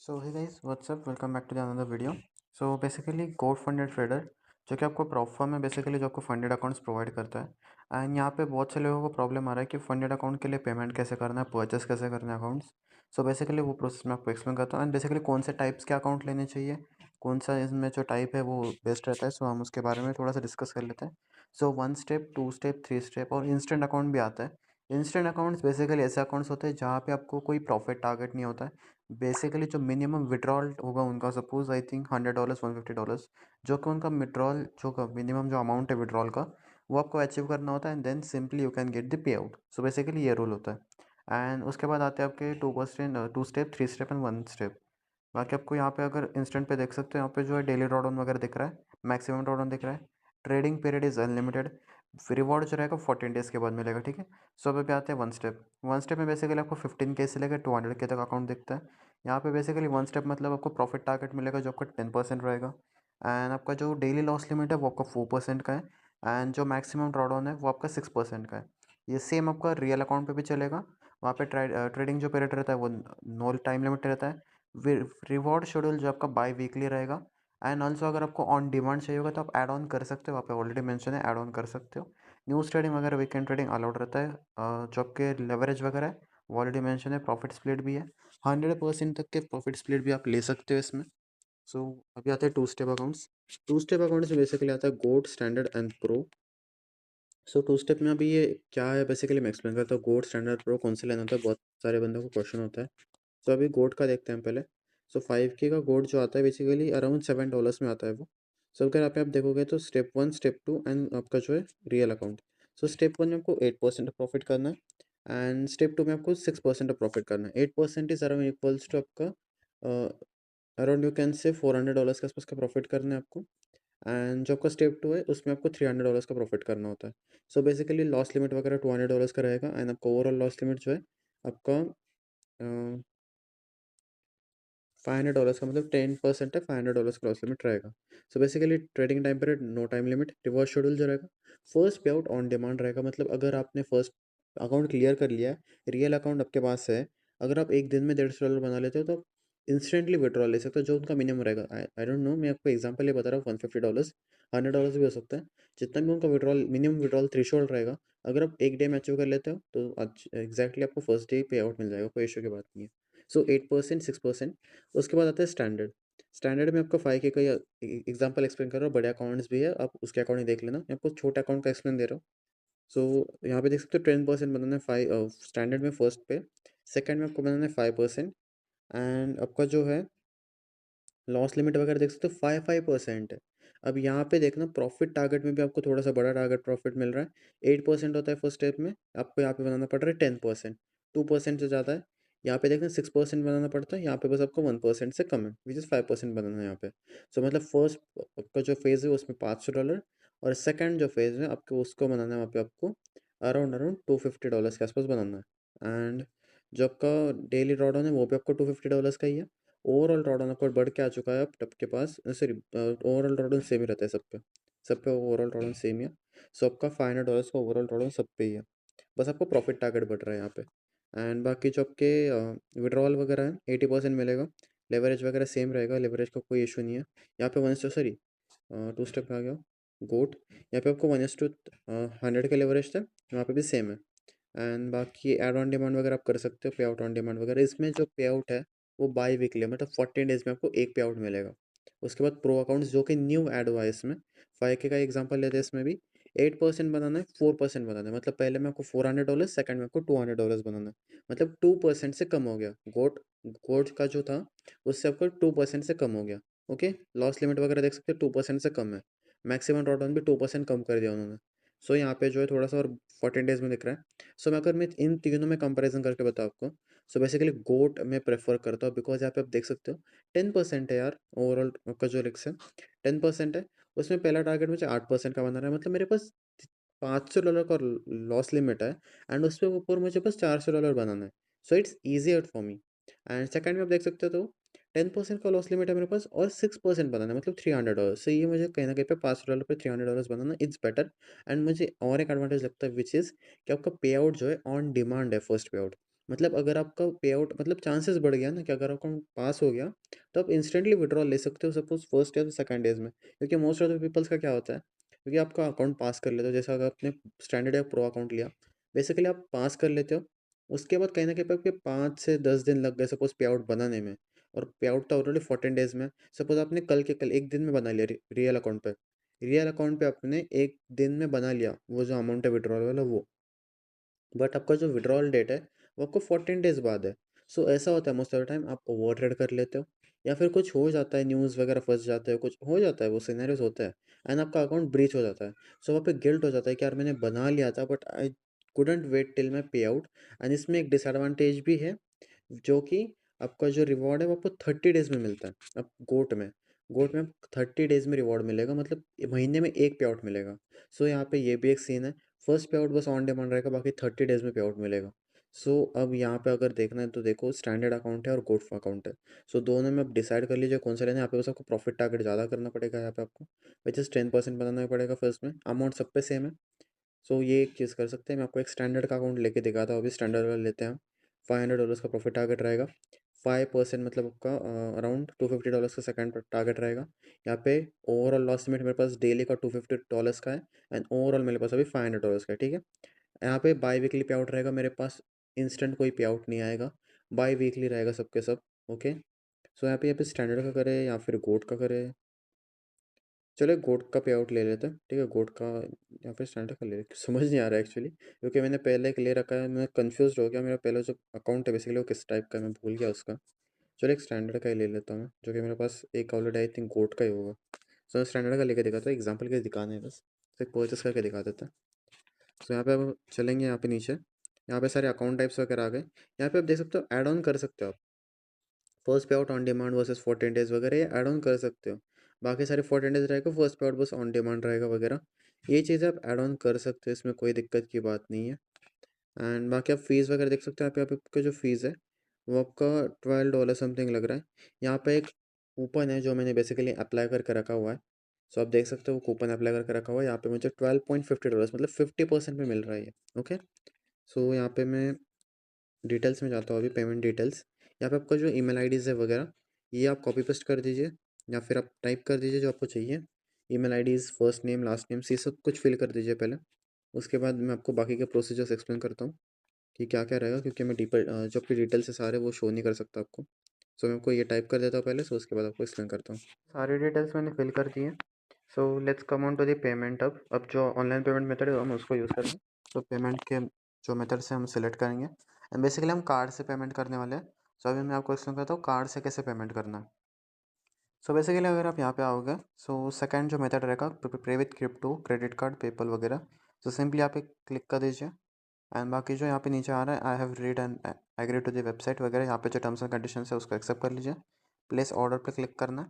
So hey guys what's up welcome back to the another video. So basically Goat Funded Trader जो कि आपको proper में basically जो आपको फंडेड अकाउंट्स प्रोवाइड करता है। एंड यहाँ पे बहुत से लोगों को प्रॉब्लम आ रहा है कि फंडेड अकाउंट के लिए पेमेंट कैसे करना है, परचेस कैसे करना है अकाउंट्स। सो बेसिकली वो प्रोसेस मैं आपको एक्सप्लेन करता हूँ एंड बेसिकली कौन से टाइप्स के अकाउंट लेने चाहिए, कौन सा इसमें जो टाइप है वो बेस्ट रहता है। सो हम उसके बारे में थोड़ा सा डिस्कस कर लेते हैं। सो 1 स्टेप, 2 स्टेप, 3 स्टेप और इंस्टेंट अकाउंट भी आता है। इंस्टेंट अकाउंट्स बेसिकली ऐसे अकाउंट्स होते हैं जहाँ पे आपको कोई प्रॉफिट टारगेट नहीं होता है। बेसिकली जो मिनिमम विड्रॉल होगा उनका, सपोज आई थिंक $100, $150, जो कि उनका विड्रॉल जो का मिनिमम जो अमाउंट है विड्रॉल का, वो आपको अचीव करना होता है and then simply you can get the pay out. So basically ये रूल होता है। एंड उसके बाद आते हैं आपके 2 स्टेप, 3 स्टेप एंड 1 स्टेप। बाकी आपको यहाँ पे अगर इंस्टेंट पे देख सकते हो, यहाँ पे जो है डेली ड्रॉडाउन वगैरह दिख रहा है, मैक्सिमम ड्रॉडाउन दिख रहा है, trading period is unlimited, reward जो रहेगा 14 डेज़ के बाद मिलेगा, ठीक है। सो अभी आते हैं 1 स्टेप। 1 स्टेप में बेसिकली आपको 15K से लेकर 200K तक अकाउंट दिखता है। यहाँ पे बेसिकली 1 स्टेप मतलब आपको प्रॉफिट टारगेट मिलेगा जो आपका 10% रहेगा। एंड आपका जो डेली लॉस लिमिट है वो आपका 4% का है। एंड जो मैक्सिमम ड्रॉडाउन है वो आपका 6% का है। ये सेम आपका रियल अकाउंट पे भी चलेगा। वहाँ पे ट्रेडिंग जो पीरियड रहता है वो नो टाइम लिमिट रहता है। रिवॉर्ड शेड्यूल जो आपका बाई वीकली रहेगा। एंड ऑल्सो अगर आपको ऑन डिमांड चाहिए होगा तो आप ऐड ऑन कर सकते हो, वहाँ पे ऑलरेडी मेंशन है, ऐड ऑन कर सकते हो। न्यूज़ ट्रेडिंग वगैरह, वीकेंड ट्रेडिंग अलाउड रहता है। जो आपके लेवरेज वगैरह है वो ऑलरेडी मेंशन है, प्रॉफिट स्प्लिट भी है। 100% तक के प्रॉफिट स्प्लिट भी आप ले सकते हो इसमें। सो अभी आते हैं 2 स्टेप अकाउंट्स। 2 स्टेप अकाउंट्स में बेसिकली आता है gold, standard and pro. So 2 step में अभी ये क्या है बेसिकली मैं एक्सप्लेन करता हूँ। गोल्ड, स्टैंडर्ड, प्रो कौन से लेना होता है, बहुत सारे बंदों को क्वेश्चन होता है। सो अभी गोल्ड का देखते हैं पहले। सो 5K का गोल्ड जो आता है बेसिकली अराउंड $7 में आता है वो। सो अगर यहाँ पे आप देखोगे तो स्टेप 1, स्टेप 2 एंड आपका जो है रियल अकाउंट। सो स्टेप 1 में आपको 8% प्रॉफिट करना है एंड स्टेप 2 में आपको 6% प्रॉफिट करना है। 8% इज अराउंड इक्वल्स टू आपका अराउंड यू कैन से $400 के आसपास का प्रॉफिट करना है आपको। एंड जो आपका स्टेप 2 है उसमें आपको $300 का प्रॉफिट करना होता है। सो बेसिकली लॉस लिमिट वगैरह $200 का रहेगा एंड आपका ओवरऑल लॉस लिमिट जो है आपका $500 का, मतलब 10% है, $500 का लॉस लिमिट रहेगा। So basically trading time period no time limit, reverse schedule जो रहेगा फर्स्ट पे आउट ऑन डिमांड रहेगा। मतलब अगर आपने फर्स्ट अकाउंट क्लियर कर लिया है, रियल अकाउंट आपके पास है, अगर आप एक दिन में $150 बना लेते हो तो इंस्टेंटली विड्रॉल ले सकते हो जो उनका मिनिमम रहेगा। आई डोंट नो, मैं आपको एग्जांपल ये बता रहा हूँ। $150, $100 भी हो सकता है, जितना भी उनका विड्रॉल मिनिमम विड्रॉल थ्रेशोल्ड रहेगा। अगर आप एक डे में अचीव कर लेते हो तो एग्जैक्टली आपको फर्स्ट डे पे आउट मिल जाएगा, कोई इशू की बात नहीं है। सो 8%, 6%। उसके बाद आता है स्टैंडर्ड। स्टैंडर्ड में आपका 5K का एग्जांपल एक्सप्लेन कर रहा हूँ, बड़े अकाउंट्स भी है, आप उसके अकाउंट ही देख लेना। मैं आपको छोटे अकाउंट का एक्सप्लेन दे रहा हूँ। सो यहाँ पे देख सकते हो 10% बनाना है फाइव स्टैंडर्ड में फर्स्ट पे। सेकंड में आपको बनाना है 5%। एंड आपका जो है लॉस लिमिट वगैरह देख सकते हो 5% है। अब यहाँ पे देखना प्रॉफिट टारगेट में भी आपको थोड़ा सा बड़ा टारगेट प्रॉफिट मिल रहा है। 8% होता है फर्स्ट स्टेप में, आपको यहाँ पे बनाना पड़ रहा है 10%। 2% से ज़्यादा है। यहाँ पे देखना 6% बनाना पड़ता है, यहाँ पे बस आपको 1% से कम है, विच इज़ 5% बनाना है यहाँ पे। सो मतलब फर्स्ट आपका जो फेज़ है उसमें $500, और सेकेंड जो फेज़ है आपको उसको बनाना है वहाँ पे आपको अराउंड अराउंड $250 के आसपास बनाना है। एंड जो आपका डेली ड्रॉडाउन है वो भी आपको $250 का ही है। ओवरऑल ड्रॉडाउन आपका बढ़ के आ चुका है अब आपके पास, सॉरी, ओवरऑल ड्रॉडाउन सेम ही रहता है सब पे ओवरऑल ड्रॉडाउन सेम ही है। सो आपका $500 का ओवरऑल ड्रॉडाउन सब पे ही है, बस आपको प्रॉफिट टारगेट बढ़ रहा है यहाँ पे। एंड बाकी जो आपके विड्रॉल वगैरह है 80% मिलेगा। लेवरेज वगैरह सेम रहेगा, लेवरेज का कोई इशू नहीं है। यहाँ पे 2 स्टेप में आ गया गोट। यहाँ पे आपको 1:100 के लेवरेज था, वहाँ पे भी सेम है। एंड बाकी ऐड ऑन डिमांड वगैरह आप कर सकते हो, पे आउट ऑन डिमांड वगैरह। इसमें जो पे आउट है वो बाई वीकली है, मतलब 14 डेज में आपको एक पे आउट मिलेगा। उसके बाद प्रो अकाउंट्स जो कि न्यू ऐड हुआ है इसमें, 5K का एग्जांपल लेते हैं, इसमें भी 8% बनाना है, 4% बनाना है। मतलब पहले में आपको $400, सेकंड में आपको $200 बनाना है, मतलब 2% से कम हो गया। गोट गोट का जो था उससे आपको 2% से कम हो गया। ओके, लॉस लिमिट वगैरह देख सकते हो 2% से कम है। मैक्सिमम ड्रॉडाउन भी 2% कम कर दिया उन्होंने। सो यहाँ पे जो है थोड़ा सा और 14 डेज में दिख रहा है। सो मैं इन तीनों में कंपैरिजन करके बताऊँ आपको, सो बेसिकली गोट मैं प्रेफर करता हूँ, बिकॉज यहाँ पे आप देख सकते हो 10% है यार ओवरऑल का जो रिक्स है, 10% है। उसमें पहला टारगेट मुझे 8% का बना रहा है, मतलब मेरे पास $500 का लॉस लिमिट है एंड उसके ऊपर मुझे बस $400 बनाना है। So it's easier for me. And second में आप देख सकते हो तो 10% का लॉस लिमिट है मेरे पास और 6% बनाना है, मतलब $300। सो ये मुझे कहीं ना कहीं पे $500 पे $300 बनाना इट्स बेटर। एंड मुझे और एक एडवांटेज लगता है विच इज़ कि आपका पे आउट जो है ऑन डिमांड है, फर्स्ट पे आउट। मतलब अगर आपका पे आउट मतलब चांसेस बढ़ गया ना कि अगर अकाउंट पास हो गया, तो आप इंस्टेंटली विड्रॉल ले सकते हो सपोज़ फर्स्ट या सेकंड डेज़ में। क्योंकि मोस्ट ऑफ द पीपल्स का क्या होता है, क्योंकि आपका अकाउंट पास कर लेते हो, जैसे अगर आपने स्टैंडर्ड या प्रो अकाउंट लिया, बेसिकली आप पास कर लेते हो, उसके बाद कहीं न कहीं पे आपके 5 से 10 दिन लग गए सपोज़ पे आउट बनाने में, और पे आउट तो ऑलरेडी 14 डेज़ में है। सपोज़ आपने कल के कल 1 दिन में बना लिया रियल अकाउंट पे। रियल अकाउंट पे आपने 1 दिन में बना लिया, वो जो अमाउंट है विड्रॉल वाला वो। बट आपका जो विड्रॉल डेट है वो आपको 14 डेज़ बाद है। सो ऐसा होता है मोस्ट ऑफ द टाइम, आप ओवर ट्रेड कर लेते हो या फिर कुछ हो जाता है, न्यूज़ वगैरह फँस जाते हो, कुछ हो जाता है, वो सिनेरियोज़ होता है एंड आपका अकाउंट ब्रीच हो जाता है। सो वहाँ पे गिल्ट हो जाता है कि यार मैंने बना लिया था but I couldn't wait till my pay out. And इसमें एक डिसएडवांटेज भी है, जो कि आपका जो रिवॉर्ड है वो आपको 30 डेज़ में मिलता है। अब गोट में 30 डेज़ में रिवॉर्ड मिलेगा, मतलब महीने में 1 पे आउट मिलेगा। सो यहाँ पे ये भी एक सीन है। फर्स्ट पे आउट बस ऑन डिमांड रहेगा, बाकी 30 डेज़ में पे आउट मिलेगा। सो अब यहाँ पे अगर देखना है तो देखो, स्टैंडर्ड अकाउंट है और गोट अकाउंट है। सो दोनों में आप डिसाइड कर लीजिए कौन सा लेना है। यहाँ पे बस आपको प्रॉफिट टारगेट ज़्यादा करना पड़ेगा, यहाँ पे आपको विच इज़ 10% बनाना पड़ेगा फर्स्ट में। अमाउंट सब पे सेम है। सो ये एक चीज़ कर सकते हैं। मैं आपको एक स्टैंडर्ड का अकाउंट लेके दिखाता हूँ, अभी स्टैंडर्ड वाला लेते हैं हम। $500 का प्रॉफिट टारगेट रहेगा। 5% मतलब आपका अराउंड $250 का सेकंड टारगेट रहेगा। यहाँ पे ओवरऑल लॉस लिमिट मेरे पास डेली का $250 का है एंड ओवरऑल मेरे पास अभी $500 का है, ठीक है। यहाँ पे बाई वीकली पे आउट रहेगा मेरे पास, इंस्टेंट कोई पे आउट नहीं आएगा, बाई वीकली रहेगा सबके सब। ओके, सो यहाँ पे स्टैंडर्ड का करें या फिर गोट का करें। चलो गोट का पे आउट ले लेते हैं, ठीक है। गोट का या फिर स्टैंडर्ड का ले लेते हैं। समझ नहीं आ रहा है एक्चुअली, क्योंकि मैंने पहले एक ले रखा है, मैं कंफ्यूज हो गया। मेरा पहला जो अकाउंट है बेसिकली वो किस टाइप का है, मैं भूल गया उसका। चलो एक स्टैंडर्ड का ही ले लेता हूँ मैं, जो कि मेरे पास एक ऑलरेडी आई थिंक गोट का ही होगा। सो स्टैंडर्ड का लेके दिखाता हूँ, एग्जाम्पल के दिखाने है बस, तो एक परचेस करके दिखा देता है। सो यहाँ पे अब चलेंगे, यहाँ पे नीचे, यहाँ पे सारे अकाउंट टाइप्स वगैरह आ गए। यहाँ पे आप देख सकते हो ऐड ऑन कर सकते हो आप, फर्स्ट पे out on demand versus 14 days वगैरह ये ऐड ऑन कर सकते हो। बाकी सारे 14 डेज रहेगा, फर्स्ट पे आउट बस ऑन डिमांड रहेगा वगैरह। ये चीज़ें आप ऐड ऑन कर सकते हो, इसमें कोई दिक्कत की बात नहीं है। एंड बाकी आप फीस वगैरह देख सकते हो। यहाँ पे आपका जो फीस है वो आपका $12 समथिंग लग रहा है। यहाँ पे एक कूपन है जो मैंने बेसिकली अप्लाई करके रखा हुआ है। सो आप देख सकते हो कूपन अप्लाई करके रखा हुआ है। यहाँ पे मुझे $12.50 मतलब 50% में मिल रहा है ये। ओके, सो यहाँ पे मैं डिटेल्स में जाता हूँ अभी, पेमेंट डिटेल्स। यहाँ पे आपका जो ईमेल आईडीज़ है वगैरह, ये आप कॉपी पेस्ट कर दीजिए या फिर आप टाइप कर दीजिए जो आपको चाहिए। Email IDs, first name, last name, ये सब कुछ फिल कर दीजिए पहले। उसके बाद मैं आपको बाकी के प्रोसीजर्स एक्सप्लेन करता हूँ कि क्या-क्या रहेगा, क्योंकि मैं जो आपके डिटेल्स है सारे वो शो नहीं कर सकता आपको। सो मैं आपको ये टाइप कर देता हूँ पहले, सो उसके बाद आपको एक्सप्लेन करता हूँ। सारी डिटेल्स मैंने फिल कर दी है। So let's come on to the payment. अब जो ऑनलाइन पेमेंट मेथड है हम उसको यूज़ करेंगे। तो पेमेंट के जो मेथड से हम सिलेक्ट करेंगे एंड बेसिकली हम कार्ड से पेमेंट करने वाले हैं। सो अभी मैं आपको एक्सप्लेन करता हूँ कार्ड से कैसे पेमेंट करना है। सो बेसिकली अगर आप यहाँ पे आओगे, सो सेकंड जो मेथड रहेगा pay with crypto, credit card, PayPal वगैरह। सो सिंपली यहाँ पे क्लिक कर दीजिए एंड बाकी जो यहाँ पे नीचे आ रहा है I have read and agree to the website वगैरह, यहाँ पे जो टर्म्स एंड कंडीशन है उसको एक्सेप्ट कर लीजिए। प्लेस ऑर्डर पे क्लिक करना है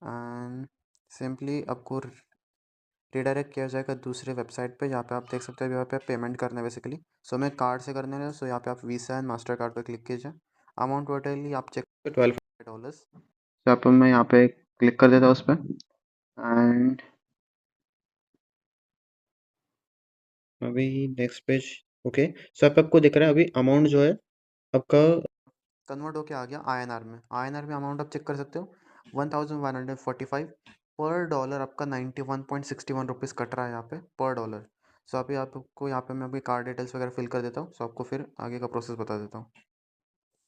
एंड सिंपली आपको रिडायरेक्ट किया जाएगा दूसरे वेबसाइट पे, जहाँ पे आप देख सकते हो यहाँ पे पेमेंट करना है बेसिकली। सो मैं कार्ड से करने वाला, सो यहाँ पे आप वीसा एंड मास्टर कार्ड पे क्लिक कीजिए। अमाउंट टोटली आप चेक $12 यहाँ पर मैं यहाँ पे क्लिक कर देता हूँ उस पर एंड अभी नेक्स्ट पेज। ओके, सो आपको दिख रहा है अभी अमाउंट जो है आपका कन्वर्ट होके आ गया आईएनआर में। आईएनआर में अमाउंट आप चेक कर सकते हो, 1145 पर डॉलर आपका 91.61 रुपीज़ कट रहा है यहाँ पे पर डॉलर। सो अभी आपको यहाँ पे मैं अभी कार्ड डिटेल्स वगैरह फिल कर देता हूँ, सो आपको फिर आगे का प्रोसेस बता देता हूँ।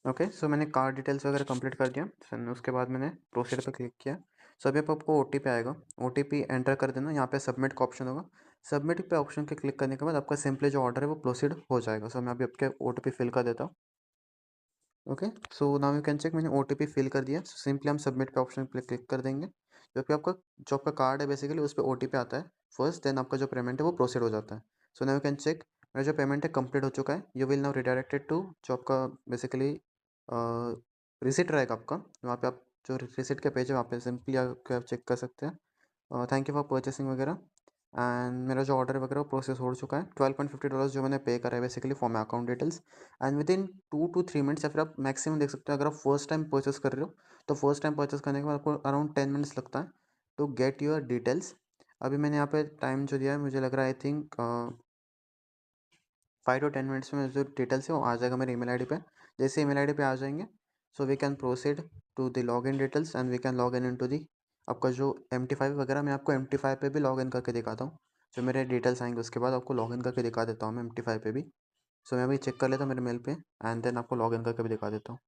ओके, सो मैंने कार्ड डिटेल्स वगैरह कंप्लीट कर दिया। सो उसके बाद मैंने प्रोसीड पे क्लिक किया। सो अभी आपको ओटीपी आएगा, ओटीपी एंटर कर देना। यहाँ पे सबमिट का ऑप्शन होगा, सबमिट पे ऑप्शन के क्लिक करने के बाद आपका सिंपली जो ऑर्डर है वो प्रोसीड हो जाएगा। सो मैं अभी आपके ओटीपी फिल कर देता हूँ। Okay, so now you can check मैंने ओटीपी फिल कर दिया। सिंपली हम सबमिट पे ऑप्शन पे क्लिक कर देंगे। जो आपका कार्ड है बेसिकली उस पर ओटीपी आता है फर्स्ट, देन आपका जो पेमेंट है वो प्रोसीड हो जाता है। So now you can check मेरा जो पेमेंट है कंप्लीट हो चुका है। You will now redirected to जो आपका बेसिकली रिसिट रहेगा आपका, वहाँ पे आप जो रिसिट के पेज है वहाँ पे सिंपली आप चेक कर सकते हैं थैंक यू फॉर परचेसिंग वगैरह। एंड मेरा जो ऑर्डर वगैरह प्रोसेस हो चुका है। $12.50 जो मैंने पे करा है basically for my account details. And with in 2 to 3 minutes या फिर आप मैक्सिमम देख सकते हो, अगर आप फर्स्ट टाइम परचेस कर रहे हो तो फर्स्ट टाइम परचेस करने के बाद आपको अराउंड 10 मिनट्स लगता है टू गेट योर डिटेल्स। अभी मैंने यहाँ पे टाइम जो दिया है मुझे लग रहा है आई थिंक 5 to 10 मिनट्स में जो डिटेल्स है वो आ जाएगा मेरे ईमेल आईडी पे। जैसे ईमेल आईडी पे आ जाएंगे, so we can proceed to the login details and we can log in into the आपका जो MT5 वगैरह। मैं आपको MT5 पे भी लॉग इन करके दिखाता हूँ। जो मेरे डिटेल्स आएंगे उसके बाद आपको लॉग इन करके दिखा देता हूँ मैं MT5 पे भी। सो मैं अभी चेक कर लेता हूँ मेरे मेल पे एंड देन आपको लॉग इन करके भी दिखा देता हूँ।